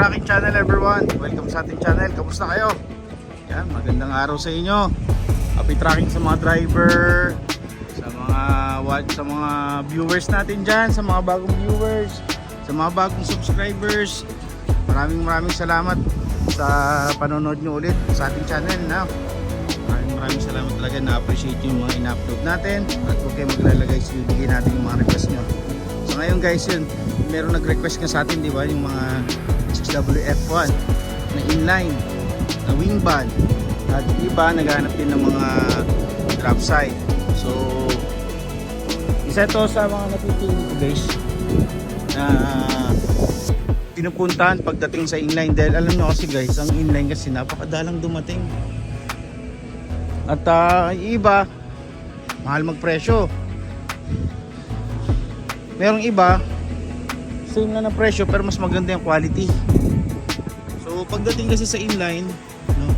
Tracking Channel everyone. Welcome sa ating channel. Kamusta kayo? Yan, magandang araw sa inyo. Happy tracking sa mga driver, sa mga viewers natin dyan, sa mga bagong viewers, sa mga bagong subscribers. Maraming salamat sa panonood nyo ulit sa ating channel na. Maraming salamat talaga, na-appreciate yung mga ina-upload natin. At huwag kayo maglalagay, bibigyan natin yung mga request nyo. So ngayon guys, yun, meron nag-request nga sa atin, di ba, yung mga 6WF1 na inline, na wing band, at iba naghahanap din ng mga drop side. So isa to sa mga napipili ko guys na pinupuntahan pagdating sa inline, dahil alam nyo kasi guys, ang inline kasi napakadalang dumating. At iba mahal magpresyo, merong iba same na ng presyo pero mas maganda yung quality. So pagdating kasi sa inline, no,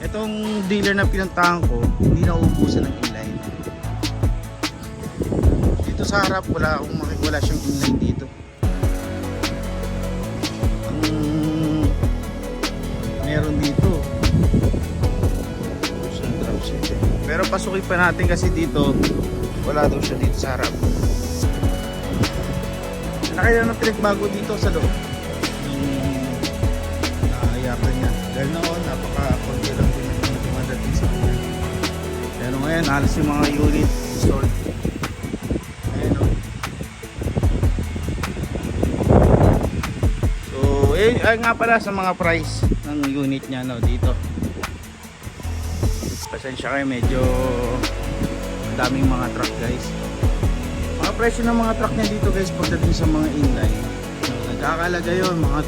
etong dealer na pinuntahan ko hindi na uubusan ng inline. Dito sa harap wala siyang inline dito. Meron dito, pero pasukin pa natin kasi dito wala daw siya dito sa harap. Nakaya ng pinagbago dito sa loob ayapan niya, dahil noon napaka-konti lang din yung dumadating sa kanya. Pero ngayon halos yung mga unit installed. Ayan o. So ay nga pala sa mga price ng unit niya, no, dito. Pasensya kayo, medyo daming mga truck guys. Mga presyo ng mga truck niya dito guys pagdating sa mga inline, nagkakalaga yun mga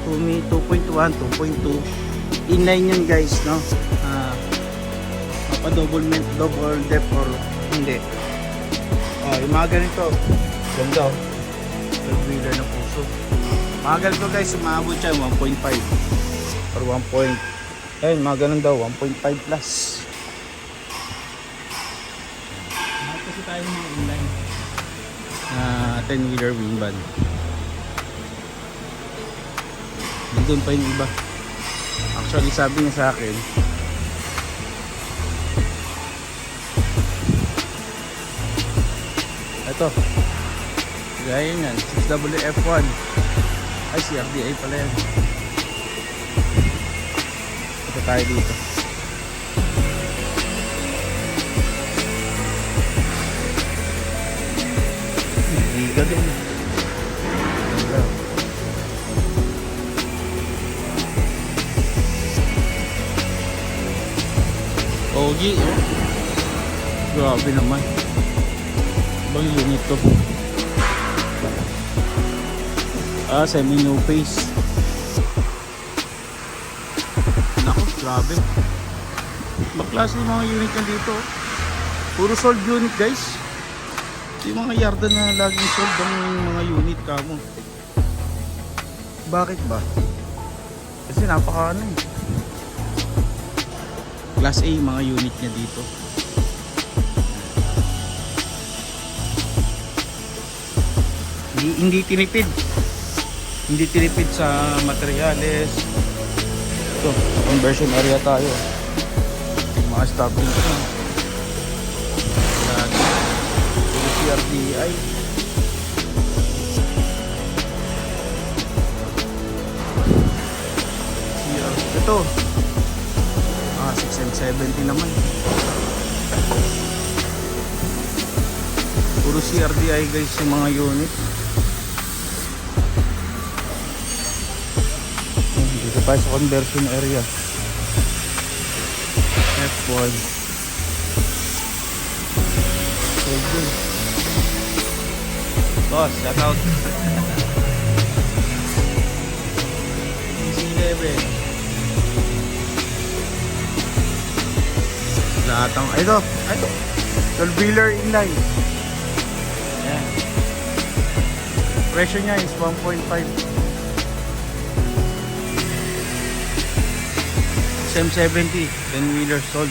2.1, 2.2 inline yun guys, no. Mapa double depth or hindi. Yung mga ganito ganda, wheeler na puso. Mga ganito guys, umabot siya 1.5 or 1. Ayun, mga ganun daw 1.5 plus. Kasi tayo mga inline 10-wheeler wing band. Doon pa yung iba. Actually sabi niya sa akin, ito gaya yan, 6WF1 ay CRDI pala yan. Ito tayo dito. Liga din. Ogi, oh. Grabe naman. Bang unit to. Semi new face. Naku, grabe. Maklase yung mga unit yan dito. Puro sold unit guys. Yung mga yarda na laging sold ang mga unit kamo. Bakit ba? Kasi napaka ano eh. Class A mga unit niya dito. Hindi tinipid. Hindi tinipid sa materyales. Ito, conversion area tayo. Mga stopping ko. CRDI. Ito 6M70 naman. Puro CRDI guys yung mga unit. Dito tayo sa conversion area. F1. Boss, shout out. DC11. Lahat ang ito 12-wheeler inline. Ayan. Presyo niya is 1.5. SM70 10-wheeler sold.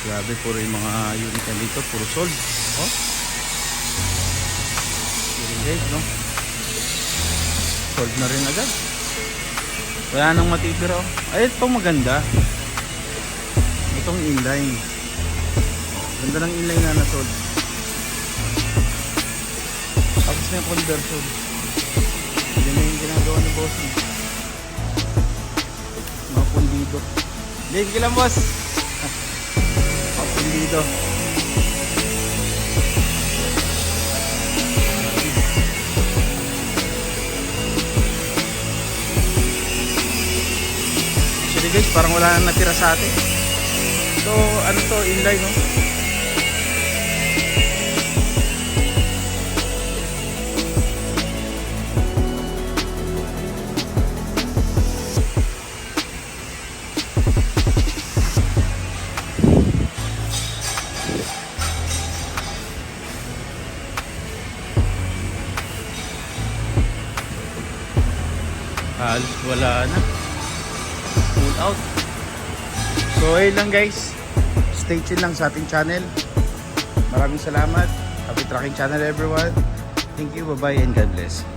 Grabe, puro yung mga unit dito, puro sold. Oh, guys, no? Sold na rin agad. Wala nang matitira. Ay, ito maganda. Itong inline. Ganda ng inline na nasod. Tapos na yung conversion. Yan na yung ginagawa ni boss. Mga pundido. Hindi ka lang boss. Mga pundido. Actually guys, parang wala nang natira sa atin. So, ano to, inline no? Halos wala na. Pull out. So ayun lang guys. Stay tuned lang sa ating channel. Maraming salamat. Happy Trucking Channel everyone. Thank you. Bye bye and God bless.